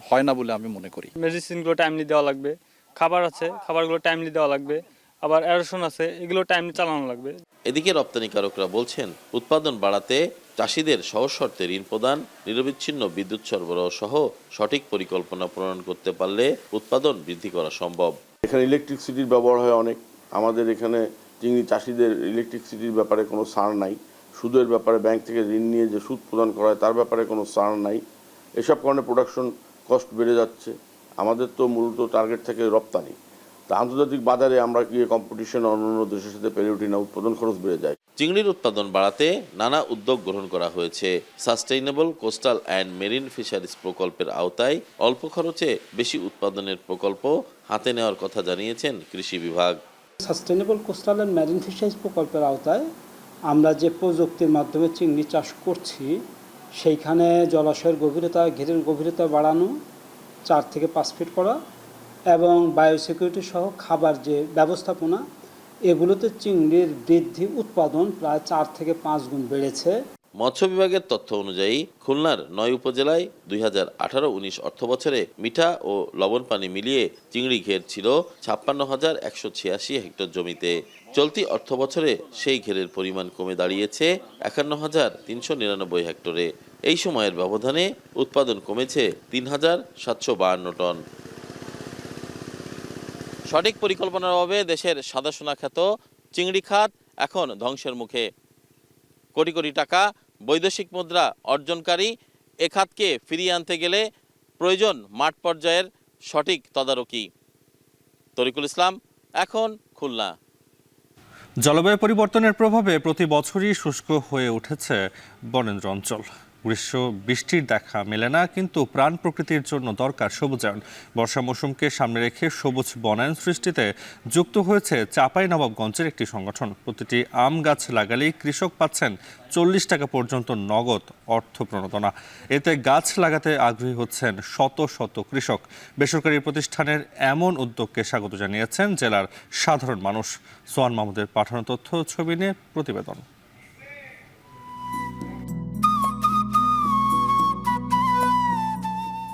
হয় না বলে আমি মনে করি। মেডিসিনগুলো টাইমলি দেওয়া লাগবে, খাবার আছে, খাবারগুলো টাইমলি দেওয়া লাগবে, আবার এরোশন আছে, এগুলো টাইমলি চালানো লাগবে। এদিকে রপ্তানিকারকরা বলছেন উৎপাদন বাড়াতে চাষিদের সহজ শর্তে ঋণ প্রদান, নিরবিচ্ছিন্ন বিদ্যুৎ সরবরাহ সহ সঠিক পরিকল্পনা প্রণয়ন করতে পারলে উৎপাদন বৃদ্ধি করা সম্ভব। এখানে ইলেকট্রিসিটির ব্যবহার হয় অনেক। আমাদের এখানে চিংড়ি চাষিদের ইলেকট্রিসিটির ব্যাপারে কোনো ছাড় নাই। সুদের ব্যাপারে ব্যাংক থেকে ঋণ নিয়ে যে সুদ প্রদান করা হয় তার ব্যাপারে কোনো ছাড় নাই। এসব কারণে প্রোডাকশন কস্ট বেড়ে যাচ্ছে। আমাদের তো মূলত টার্গেট থাকে রপ্তানি। তা আন্তর্জাতিক বাজারে আমরা গিয়ে কম্পিটিশন অন্যান্য দেশের সাথে পেরে উঠি না, উৎপাদন খরচ বেড়ে যায়। চিংড়ির উৎপাদন বাড়াতে নানা উদ্যোগ গ্রহণ করা হয়েছে। Sustainable coastal and marine fisheries প্রকল্পের আওতায় অল্প খরচে বেশি উৎপাদনের প্রকল্প হাতে নেওয়ার কথা জানিয়েছেন কৃষি বিভাগ। Sustainable coastal and marine fisheries প্রকল্পের আওতায় আমরা যে প্রযুক্তির মাধ্যমে চিংড়ি চাষ করছি, সেইখানে জলাশয়ের গভীরতা, ঘেরের গভীরতা বাড়ানো, 4 থেকে 5 ফিট করা এবং বায়োসিকিউরিটি সহ খাবার যে ব্যবস্থাপনা, এগুলোতে চিংড়ির বৃদ্ধি, উৎপাদন প্রায় 4 থেকে 5 গুণ বেড়েছে। মৎস্য বিভাগের তথ্য অনুযায়ী খুলনার 9 উপজেলায় 2018-19 অর্থবছরে মিঠা ও লবণ পানি মিলিয়ে চিংড়ি ঘের ছিল 56,186 হেক্টর জমিতে। চলতি অর্থবছরে সেই ঘেরের পরিমাণ কমে দাঁড়িয়েছে 51,399 হেক্টরে। এই সময়ের ব্যবধানে উৎপাদন কমেছে 3,752 টন। সঠিক পরিকল্পনার অভাবে দেশের সাদাসোনা খ্যাত চিংড়ি খাত এখন ধ্বংসের মুখে। কোটি কোটি টাকা বৈদেশিক মুদ্রা অর্জনকারী এ খাতকে ফিরিয়ে আনতে গেলে প্রয়োজন মাঠ পর্যায়ের সঠিক তদারকি। তরিকুল ইসলাম, এখন খুলনা। জলবায়ু পরিবর্তনের প্রভাবে প্রতি বছরই শুষ্ক হয়ে উঠেছে বরেন্দ্র অঞ্চল। গ্রীষ্ম বৃষ্টির দেখা মেলে না, কিন্তু প্রাণ প্রকৃতির জন্য দরকার সবুজায়ন। বর্ষা মৌসুমকে সামনে রেখে সবুজ বনায়ন সৃষ্টিতে যুক্ত হয়েছে চাঁপাইনবাবগঞ্জের একটি সংগঠন। প্রতিটি আম গাছ লাগালেই কৃষক পাচ্ছেন 40 টাকা পর্যন্ত নগদ অর্থ প্রণোদনা। এতে গাছ লাগাতে আগ্রহী হচ্ছেন শত শত কৃষক। বেসরকারি প্রতিষ্ঠানের এমন উদ্যোগকে স্বাগত জানিয়েছেন জেলার সাধারণ মানুষ। সোহান মাহমুদের পাঠানো তথ্য ছবি নিয়ে প্রতিবেদন।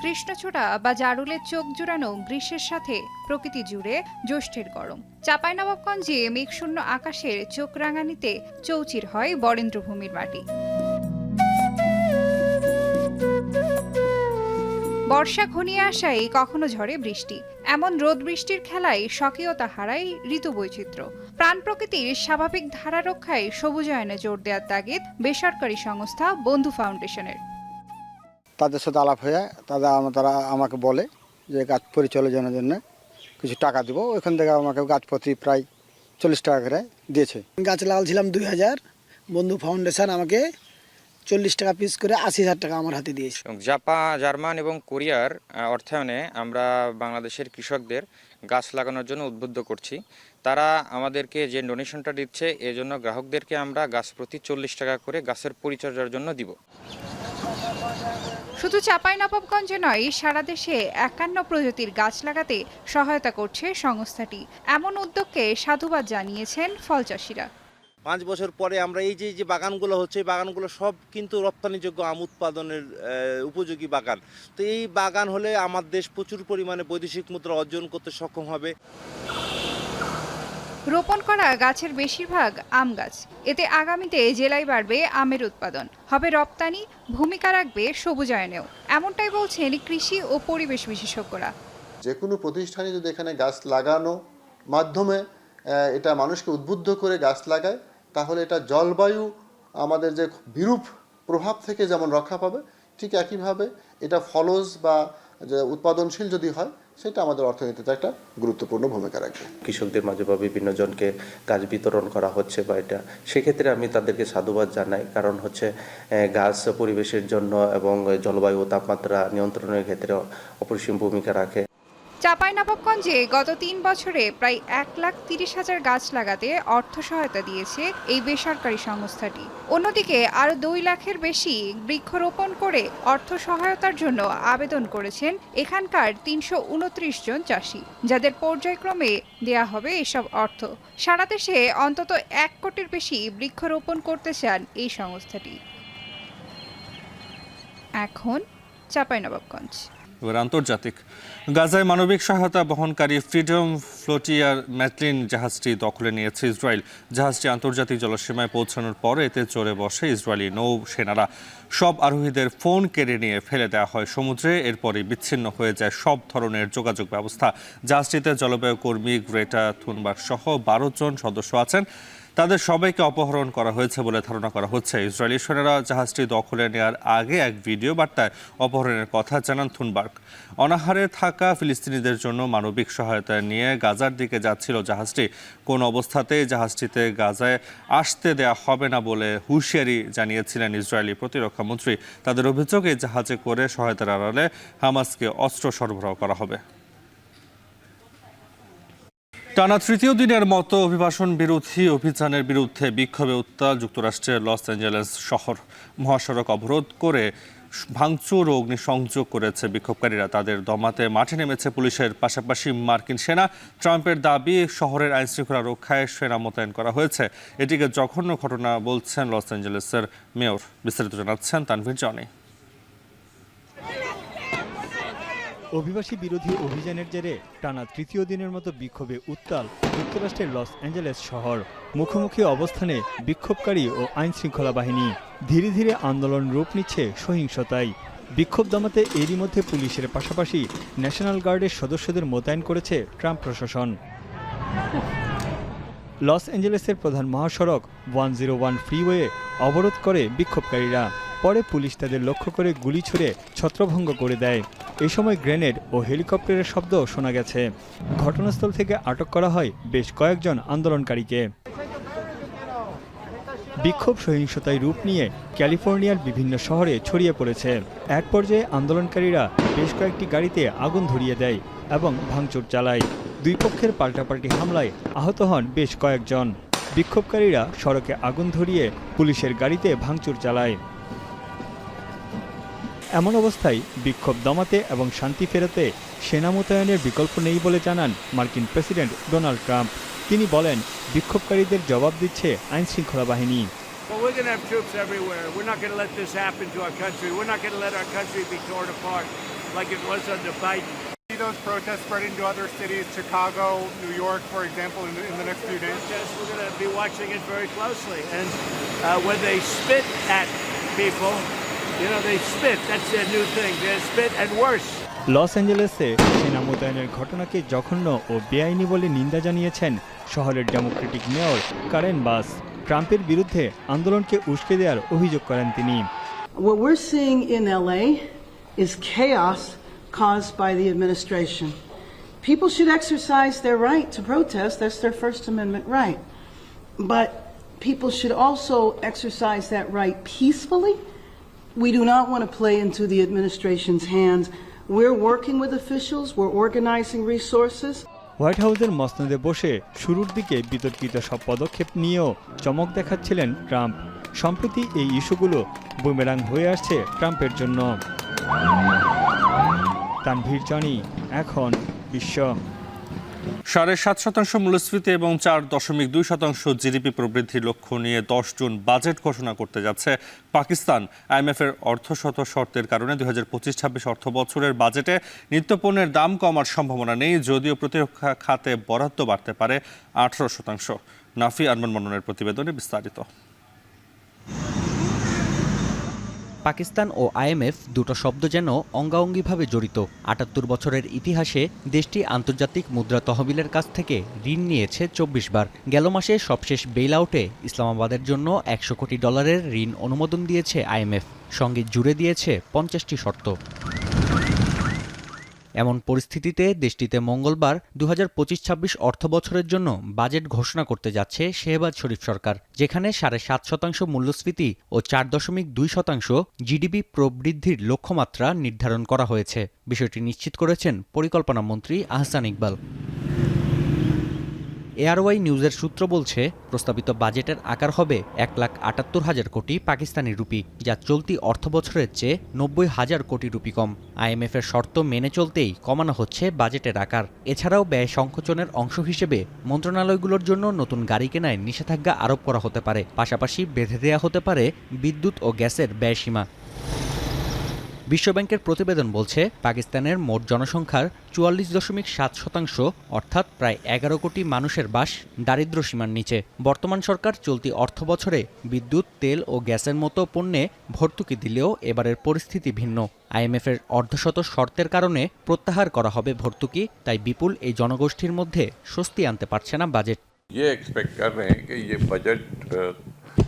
কৃষ্ণচূড়া বা জারুলের চোখ জুড়ানো গ্রীষ্মের সাথে প্রকৃতি জুড়ে জ্যৈষ্ঠের গরম। চাঁপাইনবাবগঞ্জে মেঘশূন্য আকাশের চোখ রাঙানিতে চৌচির হয় বরেন্দ্রভূমির মাটি। বর্ষা ঘনিয়ে আসায় কখনো ঝরে বৃষ্টি, এমন রোদ বৃষ্টির খেলায় স্বকীয়তা হারায় ঋতু বৈচিত্র্য। প্রাণ প্রকৃতির স্বাভাবিক ধারা রক্ষায় সবুজায়নে জোর দেওয়ার তাগিদ বেসরকারি সংস্থা বন্ধু ফাউন্ডেশনের। তাদের সাথে আলাপ হয়ে তারা আমাকে বলে যে গাছ পরিচর্যার জন্য কিছু টাকা দেবো। ওইখান থেকে আমাকে গাছ প্রতি প্রায় 40 টাকা করে দিয়েছে। গাছ লাগালছিলাম 2000, বন্ধু ফাউন্ডেশন আমাকে 40 টাকা পিস করে 80,000 টাকা আমার হাতে দিয়েছে। জার্মান এবং কোরিয়ার অর্থায়নে আমরা বাংলাদেশের কৃষকদের গাছ লাগানোর জন্য উদ্বুদ্ধ করছি। তারা আমাদেরকে যে ডোনেশনটা দিচ্ছে, এজন্য গ্রাহকদেরকে আমরা গাছ প্রতি 40 টাকা করে গাছের পরিচর্যার জন্য দিব। শুধু চাঁপাইনবাবগঞ্জে নয়, সারা দেশে 51 প্রজাতির গাছ লাগাতে সহায়তা করছে সংস্থাটি। এমন উদ্যোগকে সাধুবাদ জানিয়েছেন ফল চাষিরা। 5 বছর পরে আমরা এই যে বাগানগুলো হচ্ছে, এই বাগানগুলো সব কিন্তু রপ্তানিযোগ্য আম উৎপাদনের উপযোগী বাগান। তো এই বাগান হলে আমার দেশ প্রচুর পরিমাণে বৈদেশিক মুদ্রা অর্জন করতে সক্ষম হবে। রোপণ করা গাছের বেশিরভাগ আম গাছ। এতে আগামীতে জেলায় বাড়বে আমের উৎপাদন, হবে রপ্তানি, ভূমিকা রাখবে সবুজায়নেও। এমনটাই বলছেন কৃষি ও পরিবেশ বিশেষজ্ঞরা। যে কোনো প্রতিষ্ঠানে যদি এখানে গাছ লাগানো মাধ্যমে এটা মানুষকে উদ্বুদ্ধ করে গাছ লাগায়, তাহলে এটা জলবায়ু আমাদের যে বিরূপ প্রভাব থেকে যেমন রক্ষা পাবে, ঠিক একইভাবে এটা ফলজ বা যে উৎপাদনশীল যদি হয়, সেটা আমাদের অর্থনীতিতে একটা গুরুত্বপূর্ণ ভূমিকা রাখবে। কৃষকদের মাঝে বা বিভিন্ন জনকে গাছ বিতরণ করা হচ্ছে বা এটা, সেক্ষেত্রে আমি তাদেরকে সাধুবাদ জানাই। কারণ হচ্ছে গাছ পরিবেশের জন্য এবং জলবায়ু ও তাপমাত্রা নিয়ন্ত্রণের ক্ষেত্রে অপরিসীম ভূমিকা রাখে। চাঁপাইনবাবগঞ্জে গত 3 বছরে প্রায় 1,30,000 গাছ লাগাতে অর্থ সহায়তা দিয়েছে এই বেসরকারি সংস্থাটি। অন্যদিকে আরও 2 লাখের বেশি বৃক্ষরোপণ করে অর্থ সহায়তার জন্য আবেদন করেছেন এখানকার 329 জন চাষি, যাদের পর্যায়ক্রমে দেয়া হবে এসব অর্থ। সারা দেশে অন্তত 1 কোটির বেশি বৃক্ষরোপণ করতে চান এই সংস্থাটি। এখন চাঁপাইনবাবগঞ্জ। এবার আন্তর্জাতিক। গাজায় মানবিক সহায়তা বহনকারী ফ্রিডম ফ্লোটিয়ার ম্যাটলিন জাহাজটি দখলে নিয়েছে ইসরায়েল। জাহাজটি আন্তর্জাতিক জলসীমায় পৌঁছানোর পর এতে চড়ে বসে ইসরায়েলি নৌসেনারা। সব আরোহীদের ফোন কেড়ে নিয়ে ফেলে দেওয়া হয় সমুদ্রে। এরপরই বিচ্ছিন্ন হয়ে যায় সব ধরনের যোগাযোগ ব্যবস্থা। জাহাজটিতে জলবায়ু কর্মী গ্রেটা থুনবার্গ সহ 12 জন সদস্য আছেন। তাদের সবাইকে অপহরণ করা হয়েছে বলে ধারণা করা হচ্ছে। ইসরায়েলি সেনারা জাহাজটি দখলে নেওয়ার আগে এক ভিডিও বার্তায় অপহরণের কথা জানান থুনবার্গ। অনাহারে থাকা ফিলিস্তিনিদের জন্য মানবিক সহায়তা নিয়ে গাজার দিকে যাচ্ছিল জাহাজটি। কোন অবস্থাতেই জাহাজটিতে গাজায় আসতে দেয়া হবে না বলে হুঁশিয়ারি জানিয়েছিলেন ইসরায়েলি প্রতিরক্ষা মন্ত্রী। তাদের অভিযোগ, এই জাহাজে করে সহায়তার আড়ালে হামাসকে অস্ত্র সরবরাহ করা হবে। টানা তৃতীয় দিনের মতো অভিবাসন বিরোধী অভিযানের বিরুদ্ধে বিক্ষোভে উত্তাল যুক্তরাষ্ট্রের লস অ্যাঞ্জেলেস শহর। মহাসড়ক অবরোধ করে ভাঙচুর ও অগ্নিসংযোগ করেছে বিক্ষোভকারীরা। তাদের দমাতে মাঠে নেমেছে পুলিশের পাশাপাশি মার্কিন সেনা। ট্রাম্পের দাবি, শহরের আইনশৃঙ্খলা রক্ষায় সেনা মোতায়েন করা হয়েছে। এটিকে জঘন্য ঘটনা বলছেন লস অ্যাঞ্জেলেসের মেয়র। বিস্তারিত জানাচ্ছেন তানভীর জনি। অভিবাসী বিরোধী অভিযানের জেরে টানা তৃতীয় দিনের মতো বিক্ষোভে উত্তাল যুক্তরাষ্ট্রের লস অ্যাঞ্জেলেস শহর। মুখোমুখি অবস্থানে বিক্ষোভকারী ও আইনশৃঙ্খলা বাহিনী। ধীরে ধীরে আন্দোলন রূপ নিচ্ছে সহিংসতায়। বিক্ষোভ দমাতে এরই মধ্যে পুলিশের পাশাপাশি ন্যাশনাল গার্ডের সদস্যদের মোতায়েন করেছে ট্রাম্প প্রশাসন। লস অ্যাঞ্জেলেসের প্রধান মহাসড়ক 101 ফ্রিওয়ে অবরোধ করে বিক্ষোভকারীরা। পরে পুলিশ তাদের লক্ষ্য করে গুলি ছুড়ে ছত্রভঙ্গ করে দেয়। এই সময় গ্রেনেড ও হেলিকপ্টারের শব্দ শোনা গেছে। ঘটনাস্থল থেকে আটক করা হয় বেশ কয়েকজন আন্দোলনকারীকে। বিক্ষোভ সহিংসতায় রূপ নিয়ে ক্যালিফোর্নিয়ার বিভিন্ন শহরে ছড়িয়ে পড়েছে। এক পর্যায়ে আন্দোলনকারীরা বেশ কয়েকটি গাড়িতে আগুন ধরিয়ে দেয় এবং ভাঙচুর চালায়। দুই পক্ষের পাল্টাপাল্টি হামলায় আহত হন বেশ কয়েকজন। বিক্ষোভকারীরা সড়কে আগুন ধরিয়ে পুলিশের গাড়িতে ভাঙচুর চালায়। এমন অবস্থায় বিক্ষোভ দমাতে এবং শান্তি ফেরাতে সেনা মোতায়েনের বিকল্প নেই বলে জানান মার্কিন প্রেসিডেন্ট ডোনাল্ড ট্রাম্প। তিনি বলেন, বিক্ষোভকারীদের জবাব দিচ্ছে আইন শৃঙ্খলা বাহিনী। Those protests spreading to other cities, Chicago, New York, for example, in the next few days? Yes, we're going to be watching it very closely. And when they spit at people, you know, they spit. That's their new thing. They spit and worse. Los অ্যাঞ্জেলেসে সেনা মোতায়েনের ঘটনাকে জঘন্য ও বেআইনি বলে নিন্দা জানিয়েছেন শহরের ডেমোক্রেটিক মেয়র কারেন বাস। ট্রাম্পের বিরুদ্ধে আন্দোলনকে উস্কে দেওয়ার অভিযোগ করেন তিনি। What we're seeing in LA is chaos caused by the administration. People should exercise their right to protest. That's their First Amendment right. But people should also exercise that right peacefully. We do not want to play into the administration's hands. We're working with officials. We're organizing resources. White হাউসের মসনদে বসে শুরুর দিকে বিতর্কিত সব পদক্ষেপ নিয়েও চমক দেখাচ্ছিলেন ট্রাম্প। সম্প্রতি এই ইস্যুগুলো বুমেরাং হয়ে আসছে ট্রাম্পের জন্য। তানভীর জনি, এখন বিশ্ব। 7.5% মূল্যস্ফীতি এবং 4.2% জিডিপি প্রবৃদ্ধির লক্ষ্য নিয়ে 10 জুন বাজেট ঘোষণা করতে যাচ্ছে পাকিস্তান। আইএমএফের অর্থশত শর্তের কারণে 2025-26 অর্থ বছরের বাজেটে নিত্যপণ্যের দাম কমার সম্ভাবনা নেই, যদিও প্রতিরক্ষা খাতে বরাদ্দ বাড়তে পারে 18%। নাফি আরমান মন্ননের প্রতিবেদনে বিস্তারিত। পাকিস্তান ও আইএমএফ দুটো শব্দ যেন অঙ্গাঙ্গিভাবে জড়িত। 78 বছরের ইতিহাসে দেশটি আন্তর্জাতিক মুদ্রা তহবিলের কাছ থেকে ঋণ নিয়েছে 24 বার। গেল মাসে সবশেষ বেইল আউটে ইসলামাবাদের জন্য $100 কোটি ঋণ অনুমোদন দিয়েছে আইএমএফ, সঙ্গে জুড়ে দিয়েছে 50টি শর্ত। এমন পরিস্থিতিতে দেশটিতে মঙ্গলবার 2025-26 অর্থ বছরের জন্য বাজেট ঘোষণা করতে যাচ্ছে শেহবাজ শরীফ সরকার, যেখানে 7.5% মূল্যস্ফীতি ও 4.2% জিডিপি প্রবৃদ্ধির লক্ষ্যমাত্রা নির্ধারণ করা হয়েছে। বিষয়টি নিশ্চিত করেছেন পরিকল্পনা মন্ত্রী আহসান ইকবাল। এআরওয়াই নিউজের সূত্র বলছে, প্রস্তাবিত বাজেটের আকার হবে 1,78,000 কোটি পাকিস্তানি রুপি, যা চলতি অর্থবছরের চেয়ে 90,000 কোটি রুপি কম। আইএমএফের শর্ত মেনে চলতেই কমানো হচ্ছে বাজেটের আকার। এছাড়াও ব্যয় সংকোচনের অংশ হিসেবে মন্ত্রণালয়গুলোর জন্য নতুন গাড়ি কেনায় নিষেধাজ্ঞা আরোপ করা হতে পারে, পাশাপাশি বেঁধে দেওয়া হতে পারে বিদ্যুৎ ও গ্যাসের ব্যয়সীমা। বিশ্বব্যাংকের প্রতিবেদন বলছে, পাকিস্তানের মোট জনসংখ্যার 44.7%, অর্থাৎ প্রায় 11 কোটি মানুষের বাস দারিদ্র্য সীমার নিচে। বর্তমান সরকার চলতি অর্থবছরে বিদ্যুৎ, তেল ও গ্যাসের মতো পণ্যে ভর্তুকি দিলেও এবারের পরিস্থিতি ভিন্ন। আইএমএফের অর্ধশত শর্তের কারণে প্রত্যাহার করা হবে ভর্তুকি, তাই বিপুল এই জনগোষ্ঠীর মধ্যে স্বস্তি আনতে পারছে না বাজেট। ये एक्सपेक्ट कर रहे हैं कि ये बजट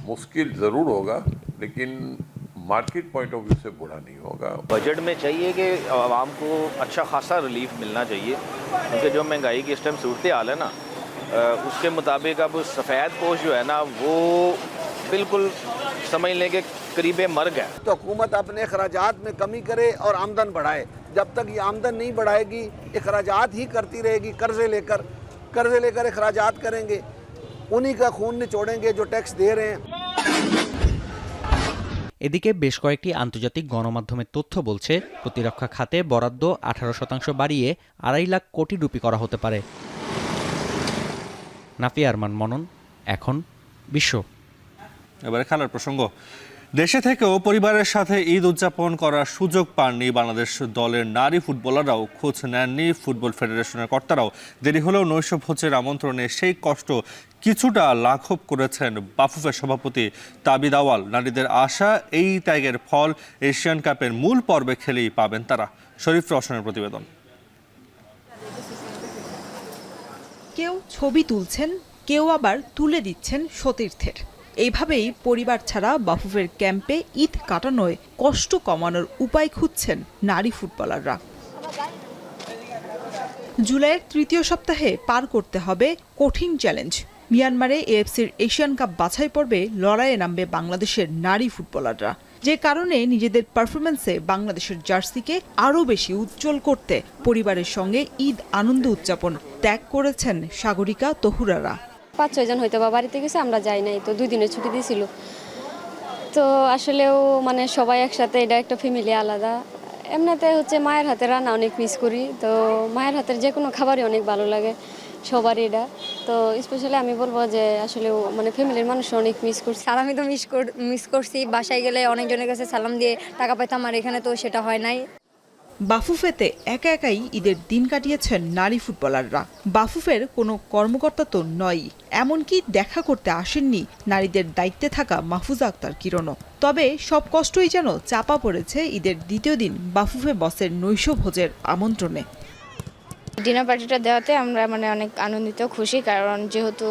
मुश्किल ज़रूर होगा, लेकिन मार्केट पॉइंट ऑफ व्यू से बुरा नहीं होगा। बजट में चाहिए कि आवाम को अच्छा खासा रिलीफ मिलना चाहिए, क्योंकि जो महंगाई की इस टाइम सूरत हाल है ना, उसके मुताबिक अब सफ़ेद पोश जो है ना, वो बिल्कुल समझ लें कि करीब मर गया। तो हुकूमत अपने अखराजात में कमी करे और आमदन बढ़ाए। जब तक ये आमदन नहीं बढ़ाएगी, अखराजात ही करती रहेगी, कर्जे लेकर अखराजात करेंगे, उन्हीं का खून निचोड़ेंगे जो टैक्स दे रहे हैं। এদিকে বেশ কয়েকটি আন্তর্জাতিক গণমাধ্যমের তথ্য বলছে, প্রতিরক্ষা খাতে বরাদ্দ 18% বাড়িয়ে 2.5 লাখ কোটি রুপি করা হতে পারে। নাফি আরমান মনন, এখন বিশ্ব। এবারে খেলার প্রসঙ্গ। দেশে থেকেও পরিবারের সাথে ঈদ উদযাপন করার সুযোগ পাননি বাংলাদেশ দলের নারী ফুটবলাররাও, খোঁজ নেননি ফুটবল ফেডারেশনের কর্তারাও। দেরি হলেও নৈশভোজের আমন্ত্রণে সেই কষ্ট কিছুটা লাঘব করেছেন বাফুফের সভাপতি তাবিদ আওয়াল। নারীদের আশা, এই ত্যাগের ফল এশিয়ান কাপের মূল পর্বে খেলেই পাবেন তারা। শরীফ রওশনের প্রতিবেদন। কেউ ছবি তুলছেন, কেউ আবার তুলে দিচ্ছেন সতীর্থের। এইভাবেই পরিবার ছাড়া বাফুফের ক্যাম্পে ঈদ কাটানোয় কষ্ট কমানোর উপায় খুঁজছেন নারী ফুটবলাররা। জুলাইয়ের তৃতীয় সপ্তাহে পার করতে হবে কঠিন চ্যালেঞ্জ। মিয়ানমারে এএফসির এশিয়ান কাপ বাছাই পর্বে লড়াইয়ে নামবে বাংলাদেশের নারী ফুটবলাররা, যে কারণে নিজেদের পারফরমেন্সে বাংলাদেশের জার্সিকে আরও বেশি উজ্জ্বল করতে পরিবারের সঙ্গে ঈদ আনন্দ উদযাপন ত্যাগ করেছেন সাগরিকা তহুরারা। 5-6 জন হয়তো বা বাড়িতে গেছে, আমরা যাই নাই, তো 2 দিনের ছুটি দিয়েছিল। তো আসলেও মানে সবাই একসাথে, এটা একটা ফ্যামিলি আলাদা। এমনিতে হচ্ছে মায়ের হাতের রান্না অনেক মিস করি, তো মায়ের হাতের যে কোনো খাবারই অনেক ভালো লাগে সবারই এটা। তো স্পেশালি আমি বলবো যে আসলে মানে ফ্যামিলির মানুষ অনেক মিস করছি। আর আমি তো মিস করছি, বাসায় গেলে অনেকজনের কাছে সালাম দিয়ে টাকা পাইতাম, আর এখানে তো সেটা হয় নাই। বাফুফেতে একা একাই ঈদের দিন কাটিয়েছেন নারী ফুটবলাররা। বাফুফের কোনো কর্মকর্তা তো নয়, এমনকি দেখা করতে আসেননি নারীদের দায়িত্বে থাকা মাহফুজা আক্তার কিরণও। তবে সব কষ্টই যেন চাপা পড়েছে ঈদের দ্বিতীয় দিন বাফুফে বসের নৈশভোজের আমন্ত্রণে। ডিনার পার্টিটা দেওয়াতে আমরা মানে অনেক আনন্দিত, খুশি, কারণ যেহেতু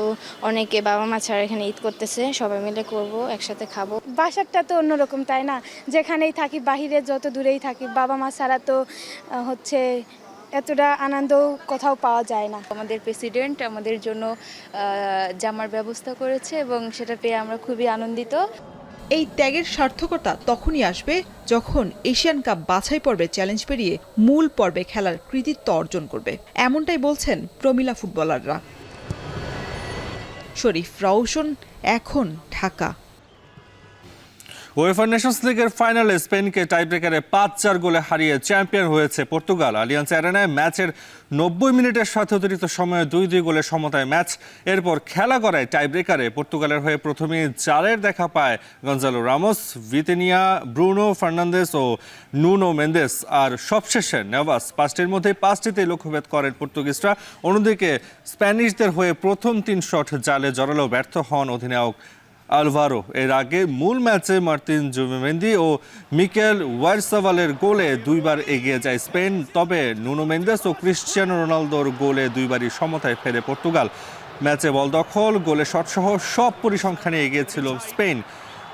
অনেকে বাবা মা ছাড়া এখানে ঈদ করতেছে, সবাই মিলে করব, একসাথে খাবো। বাসাটা তো অন্যরকম, তাই না? যেখানেই থাকি, বাহিরে যত দূরেই থাকি, বাবা মা ছাড়া তো হচ্ছে এতটা আনন্দ কোথাও পাওয়া যায় না। আমাদের প্রেসিডেন্ট আমাদের জন্য জামার ব্যবস্থা করেছে এবং সেটা পেয়ে আমরা খুবই আনন্দিত। এই ত্যাগের সার্থকতা তখনই আসবে যখন এশিয়ান কাপ বাছাই পর্বে চ্যালেঞ্জ পেরিয়ে মূল পর্বে খেলার কৃতিত্ব অর্জন করবে, এমনটাই বলছেন প্রমিলা ফুটবলাররা। শরীফ রওশন, এখন, ঢাকা। উয়েফা নেশনস লিগের ফাইনালে স্পেনকে টাইব্রেকারে 5-4 গোলে হারিয়ে চ্যাম্পিয়ন হয়েছে পর্তুগাল। আলিয়ান্স অ্যারেনায় ম্যাচের 90 মিনিটের সাথে অতিরিক্ত সময়ে 2-2 গোলে সমতায় ম্যাচ। এরপর খেলা করায় টাইব্রেকারে পর্তুগালের হয়ে প্রথমেই জালের দেখা পায় Gonzalo Ramos, Vitinha, Bruno Fernandes ও নুনো মেন্দেস। আর সবশেষে নেভাস 5টির মধ্যে 5টিতেই লক্ষ্যভেদ করেন পর্তুগিজরা। অন্যদিকে স্প্যানিশদের হয়ে প্রথম 3 শট জালে জড়ালেও ব্যর্থ হন অধিনায়ক আলভারো। এর আগে মূল ম্যাচে মার্তিন জুবিমেন্দি ও মিকেল ওয়ারসাভালের গোলে 2বার এগিয়ে যায় স্পেন। তবে নুনো মেন্দেস ও ক্রিশ্চিয়ানো রোনালদোর গোলে 2বারই সমতায় ফেরে পর্তুগাল। ম্যাচে বল দখল, গোলে শটসহ সব পরিসংখ্যানে এগিয়েছিল স্পেন।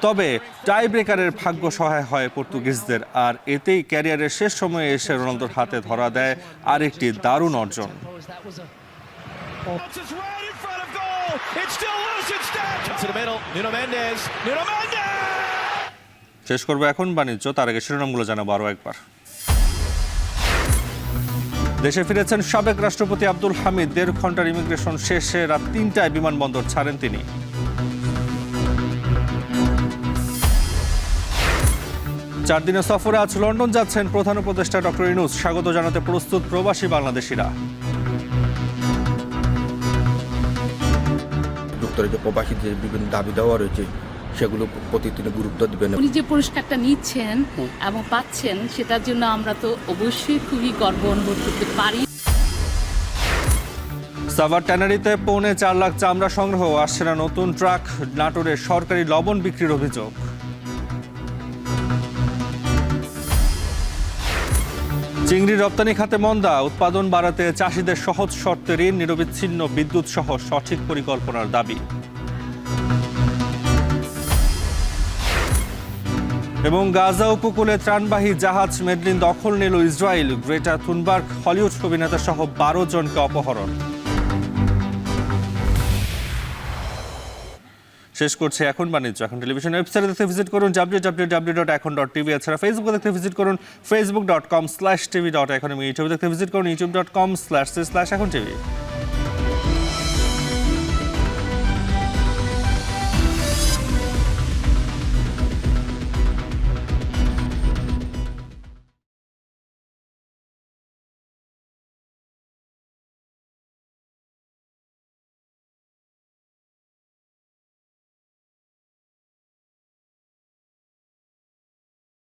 তবে টাই ব্রেকারের ভাগ্য সহায় হয় পর্তুগিজদের, আর এতেই ক্যারিয়ারের শেষ সময়ে এসে রোনালদোর হাতে ধরা দেয় আরেকটি দারুণ অর্জন। শেষ করবো এখন বাণিজ্য, তার আগে শিরোনামগুলো জানাবো আরও একবার। দেশে ফিরেছেন সাবেক রাষ্ট্রপতি আব্দুল হামিদ। 1.5 ঘন্টার ইমিগ্রেশন শেষে রাত 3টায় বিমানবন্দর ছাড়েন তিনি। চার দিনের সফরে আজ লন্ডন যাচ্ছেন প্রধান উপদেষ্টা ডক্টর ইউনূস। স্বাগত জানাতে প্রস্তুত প্রবাসী বাংলাদেশিরা। যুক্তরাজ্য প্রবাসীদের বিভিন্ন দাবি দেওয়া রয়েছে, সেগুলো প্রতি তিনি গুরুত্ব দিবেন। উনি যে পুরস্কারটা নিচ্ছেন এবং পাচ্ছেন, সেটার জন্য আমরা তো অবশ্যই খুবই গর্ব অনুভব করতে পারি। সাভার ট্যানারিতে 4.25 লাখ চামড়া সংগ্রহ। আসছে না নতুন ট্রাক। নাটোরে সরকারি লবণ বিক্রির অভিযোগ। চিংড়ি রপ্তানি খাতে মন্দা। উৎপাদন বাড়াতে চাষিদের সহজ শর্তে ঋণ, নিরবিচ্ছিন্ন বিদ্যুৎ সহ সঠিক পরিকল্পনার দাবি। এবং গাজা উপকূলে ত্রাণবাহী জাহাজ মেডলিন দখল নিল ইসরায়েল। গ্রেটা থুনবার্গ, হলিউড অভিনেতা সহ 12 জনকে অপহরণ। শেষ করছে এখন বাণিজ্য। এখন টেলিভিশন ওয়েবসাইটে দেখতে ভিজিট করুন www.ekhon.tv। এছাড়া ফেসবুকে দেখতে ভিজিট করুন facebook.com/tv.ekhon। ইউটিউবে দেখতে ভিজিট করুন youtube.com/ekhon tv।